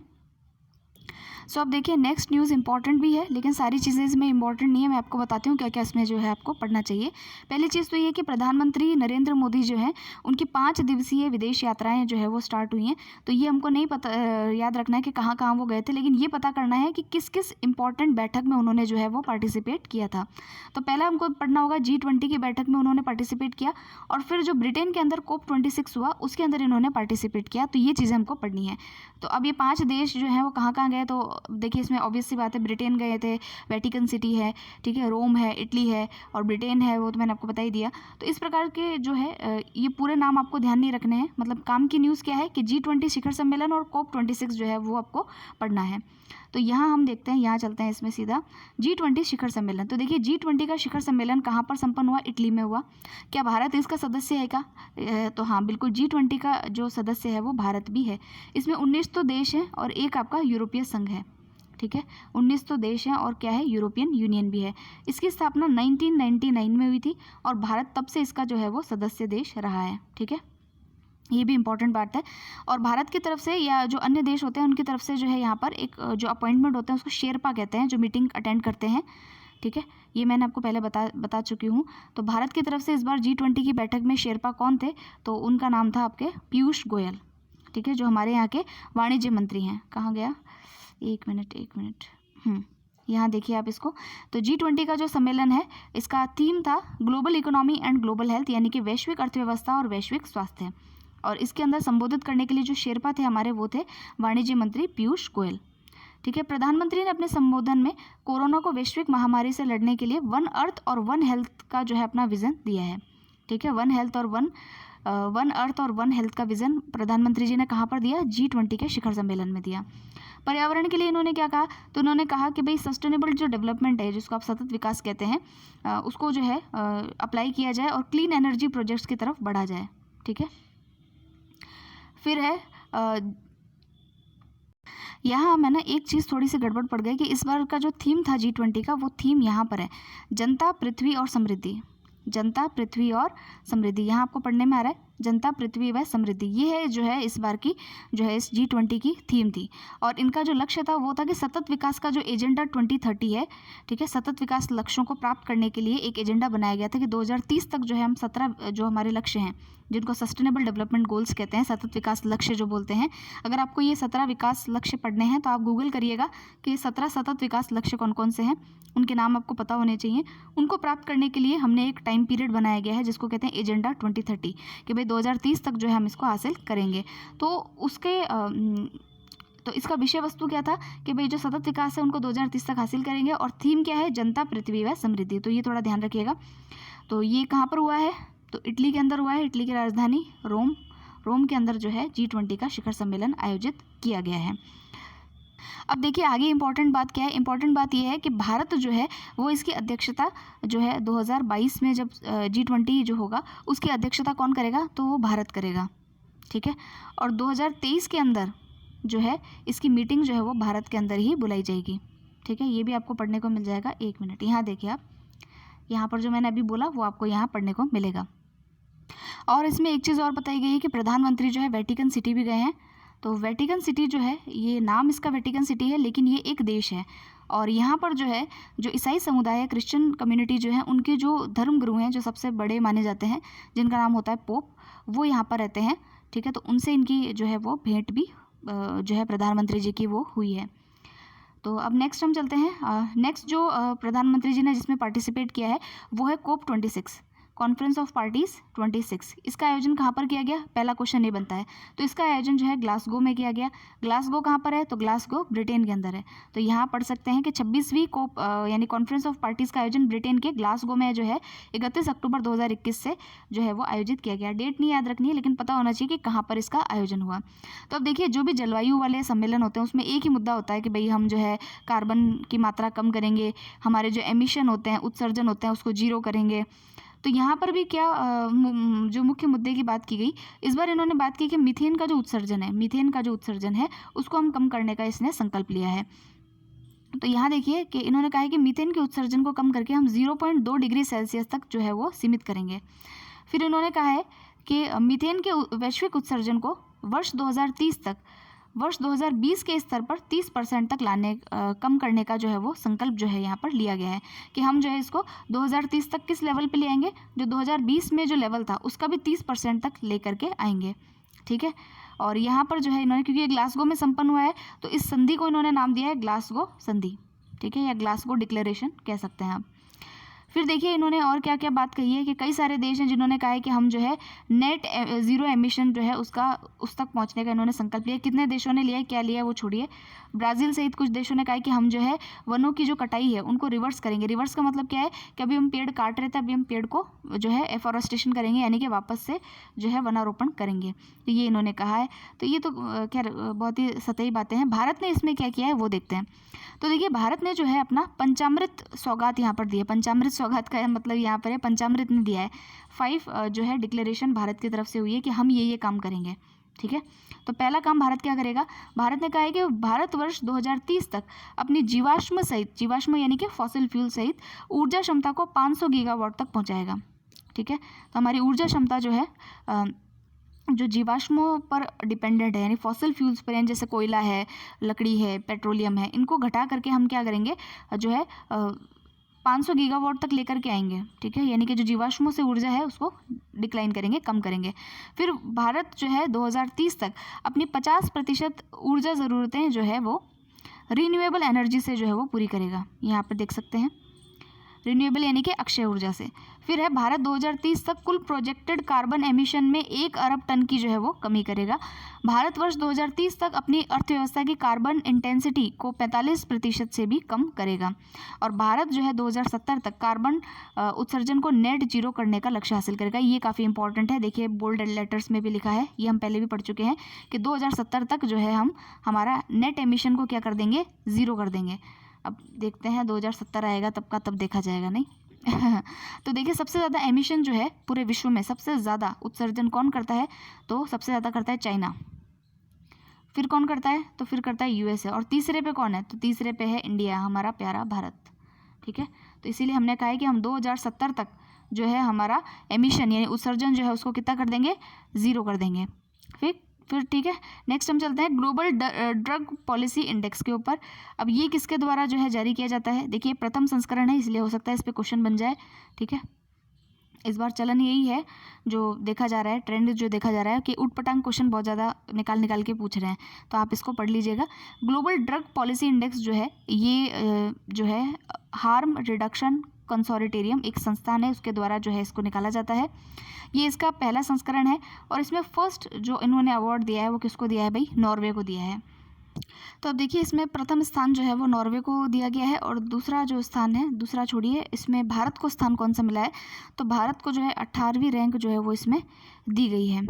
सो अब देखिए नेक्स्ट न्यूज़ इंपॉर्टेंट भी है, लेकिन सारी चीज़ें इसमें इंपॉर्टेंट नहीं है। मैं आपको बताती हूँ क्या क्या इसमें जो है आपको पढ़ना चाहिए। पहली चीज़ तो ये कि प्रधानमंत्री नरेंद्र मोदी जो है उनकी 5 दिवसीय विदेश यात्राएं जो है वो स्टार्ट हुई हैं। तो ये हमको नहीं पता याद रखना है कि कहाँ कहाँ वो गए थे, लेकिन ये पता करना है कि किस किस इंपॉर्टेंट बैठक में उन्होंने जो है वो पार्टिसिपेट किया था। तो पहला हमको पढ़ना होगा G20 की बैठक में उन्होंने पार्टिसिपेट किया, और फिर जो ब्रिटेन के अंदर COP26 हुआ उसके अंदर इन्होंने पार्टिसिपेट किया। तो ये चीज़ें हमको पढ़नी है। तो अब ये 5 देश जो हैं वो कहाँ कहाँ गए, तो देखिए इसमें ऑब्वियस सी बात है, ब्रिटेन गए थे, वेटिकन सिटी है, ठीक है, रोम है, इटली है, और ब्रिटेन है, वो तो मैंने आपको बता ही दिया। तो इस प्रकार के जो है ये पूरे नाम आपको ध्यान नहीं रखने हैं। मतलब काम की न्यूज़ क्या है कि G20 शिखर सम्मेलन और COP26 जो है वो आपको पढ़ना है। तो यहाँ हम देखते हैं, यहाँ चलते हैं इसमें सीधा G20 शिखर सम्मेलन। तो देखिए G20 का शिखर सम्मेलन कहाँ पर संपन्न हुआ, इटली में हुआ। क्या भारत इसका सदस्य है क्या? तो हाँ बिल्कुल, G20 का जो सदस्य है वो भारत भी है। इसमें 19 तो देश हैं और एक आपका यूरोपीय संघ है। ठीक है, 19 तो देश हैं और क्या है, यूरोपियन यूनियन भी है। इसकी स्थापना 1999 में हुई थी और भारत तब से इसका जो है वो सदस्य देश रहा है। ठीक है, ये भी इंपॉर्टेंट बात है। और भारत की तरफ से या जो अन्य देश होते हैं उनकी तरफ से जो है यहाँ पर एक जो अपॉइंटमेंट होते हैं उसको शेरपा कहते हैं, जो मीटिंग अटेंड करते हैं। ठीक है, ये मैंने आपको पहले बता चुकी हूँ। तो भारत की तरफ से इस बार G20 की बैठक में शेरपा कौन थे, तो उनका नाम था आपके पीयूष गोयल। ठीक है, जो हमारे यहाँ के वाणिज्य मंत्री हैं। कहाँ गया, एक मिनट यहाँ देखिए आप इसको। तो G20 का जो सम्मेलन है इसका थीम था global economy and global health, यानी कि वैश्विक अर्थव्यवस्था और वैश्विक स्वास्थ्य। और इसके अंदर संबोधित करने के लिए जो शेरपा थे हमारे वो थे वाणिज्य मंत्री पीयूष गोयल। ठीक है, प्रधानमंत्री ने अपने संबोधन में कोरोना को वैश्विक महामारी से लड़ने के लिए वन अर्थ और वन हेल्थ का जो है अपना विजन दिया है। ठीक है, वन अर्थ और वन हेल्थ का विजन प्रधानमंत्री जी ने कहाँ पर दिया, G20 के शिखर सम्मेलन में दिया। पर्यावरण के लिए इन्होंने क्या कहा, तो इन्होंने कहा कि भाई सस्टेनेबल जो डेवलपमेंट है, जिसको आप सतत विकास कहते हैं, उसको जो है अप्लाई किया जाए और क्लीन एनर्जी प्रोजेक्ट्स की तरफ बढ़ा जाए। ठीक है, फिर है यहाँ मैं ना एक चीज़ थोड़ी सी गड़बड़ पड़ गई कि इस बार का जो थीम था G20 का, वो थीम यहाँ पर है जनता, पृथ्वी और समृद्धि। जनता, पृथ्वी और समृद्धि, यहाँ आपको पढ़ने में आ रहा है जनता, पृथ्वी व समृद्धि। ये है जो है इस बार की जो है इस G20 की थीम थी। और इनका जो लक्ष्य था वो था कि सतत विकास का जो एजेंडा 2030 है, ठीक है, सतत विकास लक्ष्यों को प्राप्त करने के लिए एक एजेंडा बनाया गया था कि 2030 तक जो है हम 17 जो हमारे लक्ष्य हैं, जिनको सस्टेनेबल डेवलपमेंट गोल्स कहते हैं, सतत विकास लक्ष्य जो बोलते हैं। अगर आपको ये 17 विकास लक्ष्य पढ़ने हैं तो आप गूगल करिएगा कि 17 सतत विकास लक्ष्य कौन कौन से हैं, उनके नाम आपको पता होने चाहिए। उनको प्राप्त करने के लिए हमने एक टाइम पीरियड बनाया गया है जिसको कहते हैं एजेंडा 2030, कि भाई 2030 तक जो है हम इसको हासिल करेंगे। तो उसके तो इसका विषय वस्तु क्या था कि भाई जो सतत विकास है उनको 2030 तक हासिल करेंगे, और थीम क्या है, जनता, पृथ्वी व समृद्धि। तो ये थोड़ा ध्यान रखिएगा। तो ये कहाँ पर हुआ है, तो इटली के अंदर हुआ है, इटली की राजधानी रोम के अंदर जो है G20 का शिखर सम्मेलन आयोजित किया गया है। अब देखिए आगे इंपॉर्टेंट बात क्या है, इंपॉर्टेंट बात यह है कि भारत जो है वो इसकी अध्यक्षता जो है 2022 में जब G20 जो होगा उसकी अध्यक्षता कौन करेगा, तो वो भारत करेगा। ठीक है। और 2023 के अंदर जो है इसकी मीटिंग जो है वो भारत के अंदर ही बुलाई जाएगी, ठीक है। ये भी आपको पढ़ने को मिल जाएगा। 1 मिनट यहाँ देखिए आप, यहाँ पर जो मैंने अभी बोला वो आपको यहाँ पढ़ने को मिलेगा। और इसमें एक चीज़ और बताई गई है कि प्रधानमंत्री जो है वेटिकन सिटी भी गए हैं। तो वेटिकन सिटी जो है, ये नाम इसका वेटिकन सिटी है, लेकिन ये एक देश है। और यहाँ पर जो है जो ईसाई समुदाय है, क्रिश्चियन कम्युनिटी जो है, उनके जो धर्मगुरु हैं, जो सबसे बड़े माने जाते हैं, जिनका नाम होता है पोप, वो यहाँ पर रहते हैं, ठीक है। तो उनसे इनकी जो है वो भेंट भी जो है प्रधानमंत्री जी की वो हुई है। तो अब नेक्स्ट हम चलते हैं। नेक्स्ट जो प्रधानमंत्री जी ने जिसमें पार्टिसिपेट किया है वो है COP 26, कॉन्फ्रेंस ऑफ पार्टीज़ 26। इसका आयोजन कहाँ पर किया गया, पहला क्वेश्चन ये बनता है। तो इसका आयोजन जो है ग्लासगो में किया गया। ग्लासगो कहाँ पर है, तो ग्लासगो ब्रिटेन के अंदर है। तो यहाँ पढ़ सकते हैं कि 26वीं COP यानी कॉन्फ्रेंस ऑफ पार्टीज़ का आयोजन ब्रिटेन के ग्लासगो में जो है 31 अक्टूबर 2021 से जो है वो आयोजित किया गया। डेट नहीं याद रखनी है, लेकिन पता होना चाहिए कि कहाँ पर इसका आयोजन हुआ। तो अब देखिए, जो भी जलवायु वाले सम्मेलन होते हैं उसमें एक ही मुद्दा होता है कि भाई हम जो है कार्बन की मात्रा कम करेंगे, हमारे जो एमिशन होते हैं, उत्सर्जन होते हैं, उसको जीरो करेंगे। तो यहाँ पर भी क्या जो मुख्य मुद्दे की बात की गई, इस बार इन्होंने बात की कि मीथेन का जो उत्सर्जन है उसको हम कम करने का इसने संकल्प लिया है। तो यहाँ देखिए कि इन्होंने कहा है कि मीथेन के उत्सर्जन को कम करके हम 0.2 डिग्री सेल्सियस तक जो है वो सीमित करेंगे। फिर इन्होंने कहा है कि मीथेन के वैश्विक उत्सर्जन को वर्ष 2020 के स्तर पर 30% तक कम करने का जो है वो संकल्प जो है यहाँ पर लिया गया है कि हम जो है इसको 2030 तक किस लेवल पे ले आएंगे, जो 2020 में जो लेवल था उसका भी 30% तक ले करके आएंगे, ठीक है। और यहाँ पर जो है इन्होंने, क्योंकि ये ग्लासगो में संपन्न हुआ है, तो इस संधि को इन्होंने नाम दिया है ग्लासगो संधि, ठीक है, या ग्लासगो डिक्लेरेशन कह सकते हैं आप। फिर देखिए इन्होंने और क्या क्या बात कही है कि कई सारे देश हैं जिन्होंने कहा है कि हम जो है नेट ज़ीरो एमिशन जो है उस तक पहुंचने का इन्होंने संकल्प लिया। कितने देशों ने लिया है, क्या लिया है वो छोड़िए। ब्राज़ील सहित कुछ देशों ने कहा है कि हम जो है वनों की जो कटाई है उनको रिवर्स करेंगे। रिवर्स का मतलब क्या है कि अभी हम पेड़ काट रहे थे, अभी हम पेड़ को जो है एफॉरेस्टेशन करेंगे, यानी कि वापस से जो है वनारोपण करेंगे। तो ये इन्होंने कहा है। तो ये तो खैर बहुत ही सतही बातें हैं। भारत ने इसमें क्या किया है वो देखते हैं। तो देखिए, भारत ने जो है अपना पंचामृत सौगात यहाँ पर दिया। पंचामृत सौगात का मतलब यहाँ पर है पंचामृत ने दिया है। 5 जो है डिक्लेरेशन भारत की तरफ से हुई है कि हम ये काम करेंगे, ठीक है। तो पहला काम भारत क्या करेगा, भारत ने कहा है कि भारत वर्ष 2030 तक अपनी जीवाश्म यानी कि फॉसिल फ्यूल सहित ऊर्जा क्षमता को 500 गीगावाट तक पहुँचाएगा, ठीक है। तो हमारी ऊर्जा क्षमता जो है जो जीवाश्मों पर डिपेंडेंट है, यानी फॉसिल फ्यूल्स पर, यानी जैसे कोयला है, लकड़ी है, पेट्रोलियम है, इनको घटा करके हम क्या करेंगे जो है 500 गीगावाट तक लेकर के आएंगे, ठीक है। यानी कि जो जीवाश्मों से ऊर्जा है उसको डिक्लाइन करेंगे, कम करेंगे। फिर भारत जो है 2030 तक अपनी 50% ऊर्जा ज़रूरतें जो है वो रीन्यूएबल एनर्जी से जो है वो पूरी करेगा। यहाँ पर देख सकते हैं, रिन्यूएबल यानी कि अक्षय ऊर्जा से। फिर है भारत 2030 तक कुल प्रोजेक्टेड कार्बन एमिशन में 1 अरब टन की जो है वो कमी करेगा। भारत वर्ष 2030 तक अपनी अर्थव्यवस्था की कार्बन इंटेंसिटी को 45% से भी कम करेगा। और भारत जो है 2070 तक कार्बन उत्सर्जन को नेट जीरो करने का लक्ष्य हासिल करेगा। ये काफ़ी इंपॉर्टेंट है, देखिए बोल्ड लेटर्स में भी लिखा है, ये हम पहले भी पढ़ चुके हैं कि 2070 तक जो है हम हमारा नेट एमिशन को क्या कर देंगे, ज़ीरो कर देंगे। अब देखते हैं 2070 आएगा तब का तब देखा जाएगा, नहीं। तो देखिए, सबसे ज़्यादा एमिशन जो है पूरे विश्व में सबसे ज़्यादा उत्सर्जन कौन करता है, तो सबसे ज़्यादा करता है चाइना। फिर कौन करता है, तो फिर करता है यूएसए। और तीसरे पे कौन है, तो तीसरे पे है इंडिया, हमारा प्यारा भारत, ठीक है। तो इसीलिए हमने कहा है कि हम 2070 तक जो है हमारा एमिशन यानी उत्सर्जन जो है उसको कितना कर देंगे, ज़ीरो कर देंगे। फिर ठीक है, नेक्स्ट हम चलते हैं ग्लोबल ड्रग पॉलिसी इंडेक्स के ऊपर। अब ये किसके द्वारा जो है जारी किया जाता है, देखिए प्रथम संस्करण है, इसलिए हो सकता है इस पर क्वेश्चन बन जाए, ठीक है। इस बार चलन यही है जो देखा जा रहा है, ट्रेंड जो देखा जा रहा है कि उटपटांग क्वेश्चन बहुत ज़्यादा निकाल के पूछ रहे हैं, तो आप इसको पढ़ लीजिएगा। ग्लोबल ड्रग पॉलिसी इंडेक्स जो है ये जो है हार्म रिडक्शन कंसोर्टियम एक संस्थान है, उसके द्वारा जो है इसको निकाला जाता है। ये इसका पहला संस्करण है और इसमें फर्स्ट जो इन्होंने अवार्ड दिया है वो किसको दिया है भाई, नॉर्वे को दिया है। तो अब देखिए, इसमें प्रथम स्थान जो है वो नॉर्वे को दिया गया है और दूसरा जो स्थान है, दूसरा छोड़िए, इसमें भारत को स्थान कौन सा मिला है, तो भारत को जो है 18वीं रैंक जो है वो इसमें दी गई है,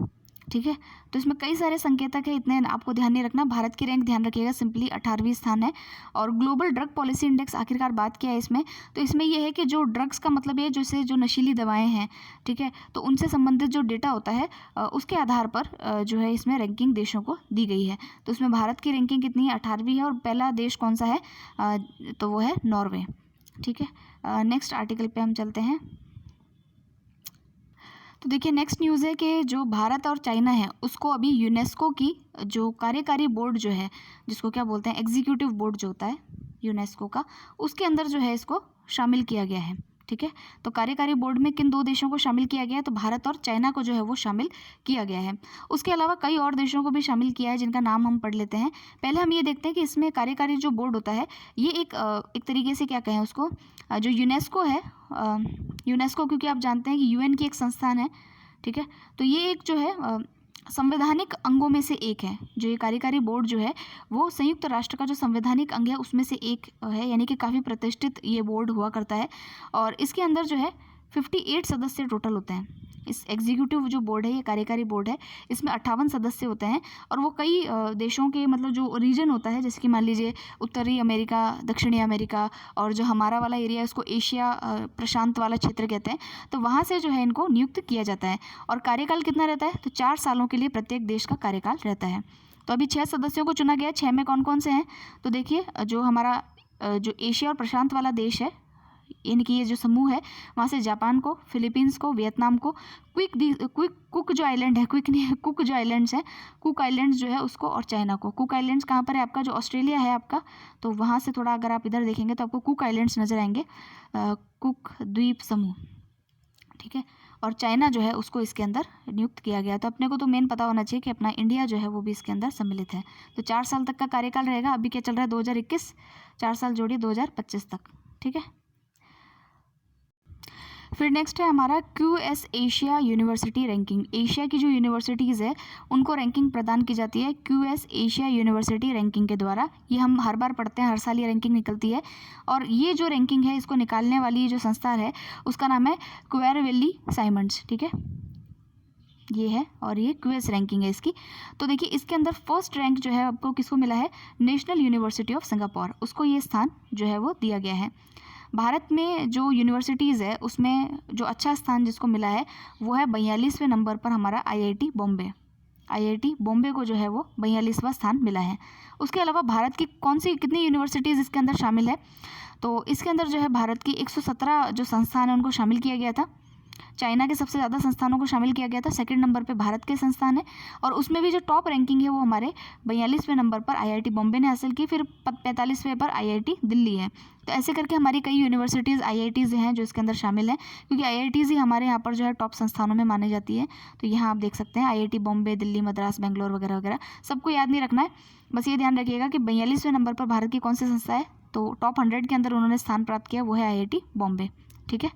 ठीक है। तो इसमें कई सारे संकेतक है, इतने आपको ध्यान नहीं रखना। भारत की रैंक ध्यान रखिएगा, सिंपली 18वीं स्थान है। और ग्लोबल ड्रग पॉलिसी इंडेक्स आखिरकार बात किया है इसमें, तो इसमें यह है कि जो ड्रग्स का मतलब ये जैसे जो नशीली दवाएं हैं, ठीक है, तो उनसे संबंधित जो डेटा होता है उसके आधार पर जो है इसमें रैंकिंग देशों को दी गई है। तो इसमें भारत की रैंकिंग कितनी है? 18वीं है। और पहला देश कौन सा है? तो वो है नॉर्वे। ठीक है, नेक्स्ट आर्टिकल पे हम चलते हैं। तो देखिए नेक्स्ट न्यूज़ है कि जो भारत और चाइना है उसको अभी यूनेस्को की जो कार्यकारी बोर्ड जो है, जिसको क्या बोलते हैं, एग्जीक्यूटिव बोर्ड जो होता है यूनेस्को का, उसके अंदर जो है इसको शामिल किया गया है। ठीक है, तो कार्यकारी बोर्ड में किन 2 देशों को शामिल किया गया है? तो भारत और चाइना को जो है वो शामिल किया गया है। उसके अलावा कई और देशों को भी शामिल किया है, जिनका नाम हम पढ़ लेते हैं। पहले हम ये देखते हैं कि इसमें कार्यकारी जो बोर्ड होता है ये एक तरीके से क्या कहें उसको, जो यूनेस्को है, यूनेस्को क्योंकि आप जानते हैं कि यूएन की एक संस्थान है। ठीक है, तो ये एक जो है संवैधानिक अंगों में से एक है। जो ये कार्यकारी बोर्ड जो है वो संयुक्त राष्ट्र का जो संवैधानिक अंग है उसमें से एक है, यानी कि काफ़ी प्रतिष्ठित ये बोर्ड हुआ करता है। और इसके अंदर जो है 58 सदस्य टोटल होते हैं। इस एग्जीक्यूटिव जो बोर्ड है, ये कार्यकारी बोर्ड है, इसमें 58 सदस्य होते हैं। और वो कई देशों के मतलब जो रीजन होता है, जैसे कि मान लीजिए उत्तरी अमेरिका, दक्षिणी अमेरिका, और जो हमारा वाला एरिया है उसको एशिया प्रशांत वाला क्षेत्र कहते हैं, तो वहाँ से जो है इनको नियुक्त किया जाता है। और कार्यकाल कितना रहता है? तो 4 सालों के लिए प्रत्येक देश का कार्यकाल रहता है। तो अभी 6 सदस्यों को चुना गया। 6 में कौन कौन से हैं? तो देखिए जो हमारा जो एशिया और प्रशांत वाला देश है, इनकी ये जो समूह है, वहाँ से जापान को, फिलीपींस को, वियतनाम को, कुक जो आइलैंड है, क्विक नहीं, कुक जो आइलैंड्स हैं, कुक आइलैंड्स जो है उसको, और चाइना को। कुक आइलैंड्स कहाँ पर है आपका? जो ऑस्ट्रेलिया है आपका, तो वहाँ से थोड़ा अगर आप इधर देखेंगे तो आपको कुक आइलैंड्स नजर आएंगे, कुक द्वीप समूह। ठीक है, और चाइना जो है उसको इसके अंदर नियुक्त किया गया। तो अपने को तो मेन पता होना चाहिए कि अपना इंडिया जो है वो भी इसके अंदर सम्मिलित है। तो 4 साल तक का कार्यकाल रहेगा। अभी क्या चल रहा है? 2021, 4 साल जोड़िए 2025 तक। ठीक है, फिर नेक्स्ट है हमारा QS Asia university ranking. Asia की जो यूनिवर्सिटीज़ है उनको रैंकिंग प्रदान की जाती है QS एशिया यूनिवर्सिटी रैंकिंग के द्वारा। ये हम हर बार पढ़ते हैं, हर साल ये रैंकिंग निकलती है। और ये जो रैंकिंग है इसको निकालने वाली जो संस्था है उसका नाम है क्वेरवेली साइमंड्स। ठीक है, ये है, और ये QS रैंकिंग है इसकी। तो देखिए इसके अंदर फर्स्ट रैंक जो है आपको किसको मिला है? नेशनल यूनिवर्सिटी ऑफ सिंगापुर, उसको ये स्थान जो है वो दिया गया है। भारत में जो यूनिवर्सिटीज़ है उसमें जो अच्छा स्थान जिसको मिला है वो है 42वें नंबर पर हमारा IIT बॉम्बे। IIT बॉम्बे को जो है वो 42वां स्थान मिला है। उसके अलावा भारत की कितनी यूनिवर्सिटीज़ इसके अंदर शामिल है? तो इसके अंदर जो है भारत की 117 जो संस्थान है उनको शामिल किया गया था। चाइना के सबसे ज़्यादा संस्थानों को शामिल किया गया था। सेकंड नंबर पे भारत के संस्थान है, और उसमें भी जो टॉप रैंकिंग है वो हमारे 42वें नंबर पर IIT बॉम्बे ने हासिल की। फिर 45वें पर IIT दिल्ली है। तो ऐसे करके हमारी कई यूनिवर्सिटीज़ IITs हैं जो इसके अंदर शामिल हैं, क्योंकि IITs ही हमारे यहाँ पर जो है टॉप संस्थानों में मानी जाती है। तो यहाँ आप देख सकते हैं IIT बॉम्बे, दिल्ली, मद्रास, बेंगलोर वगैरह वगैरह। सबको याद नहीं रखना है, बस ये ध्यान रखिएगा कि 42वें नंबर पर भारत की कौन सी संस्था है, तो टॉप 100 के अंदर उन्होंने स्थान प्राप्त किया, वो है IIT बॉम्बे। ठीक है,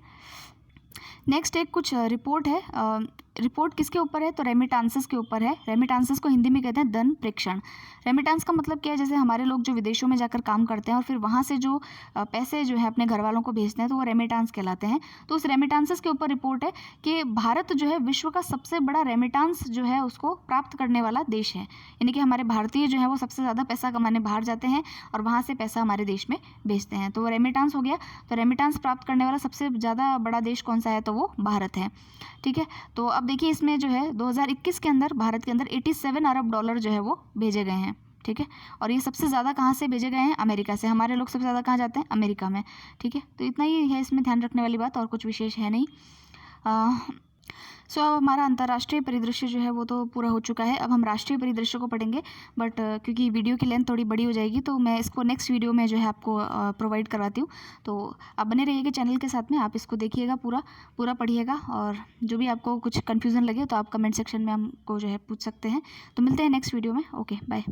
नेक्स्ट एक कुछ रिपोर्ट है। रिपोर्ट किसके ऊपर है? तो रेमिटांसेस के ऊपर है। रेमिटांसेस को हिंदी में कहते हैं धन प्रेषण। रेमिटांस का मतलब क्या है? जैसे हमारे लोग जो विदेशों में जाकर काम करते हैं और फिर वहाँ से जो पैसे जो है अपने घर वालों को भेजते हैं, तो वो रेमिटांस कहलाते हैं। तो उस रेमिटांसेस के ऊपर रिपोर्ट है कि भारत जो है विश्व का सबसे बड़ा रेमिटांस जो है उसको प्राप्त करने वाला देश है। यानी कि हमारे भारतीय जो है वो सबसे ज़्यादा पैसा कमाने बाहर जाते हैं और वहाँ से पैसा हमारे देश में भेजते हैं, तो वो रेमिटांस हो गया। तो रेमिटांस प्राप्त करने वाला सबसे ज़्यादा बड़ा देश कौन सा है? तो वो भारत है। ठीक है, तो अब देखिए इसमें जो है 2021 के अंदर भारत के अंदर 87 अरब डॉलर जो है वो भेजे गए हैं। ठीक है, और ये सबसे ज़्यादा कहाँ से भेजे गए हैं? अमेरिका से। हमारे लोग सबसे ज़्यादा कहाँ जाते हैं? अमेरिका में। ठीक है, तो इतना ही है इसमें ध्यान रखने वाली बात, और कुछ विशेष है नहीं। सो अब हमारा अंतर्राष्ट्रीय परिदृश्य जो है वो तो पूरा हो चुका है। अब हम राष्ट्रीय परिदृश्य को पढ़ेंगे, बट क्योंकि वीडियो की लेंथ थोड़ी बड़ी हो जाएगी तो मैं इसको नेक्स्ट वीडियो में जो है आपको प्रोवाइड करवाती हूँ। तो आप बने रहिएगा चैनल के साथ में, आप इसको देखिएगा, पूरा पढ़िएगा, और जो भी आपको कुछ कन्फ्यूज़न लगे तो आप कमेंट सेक्शन में हमको जो है पूछ सकते हैं। तो मिलते हैं नेक्स्ट वीडियो में। Okay, bye.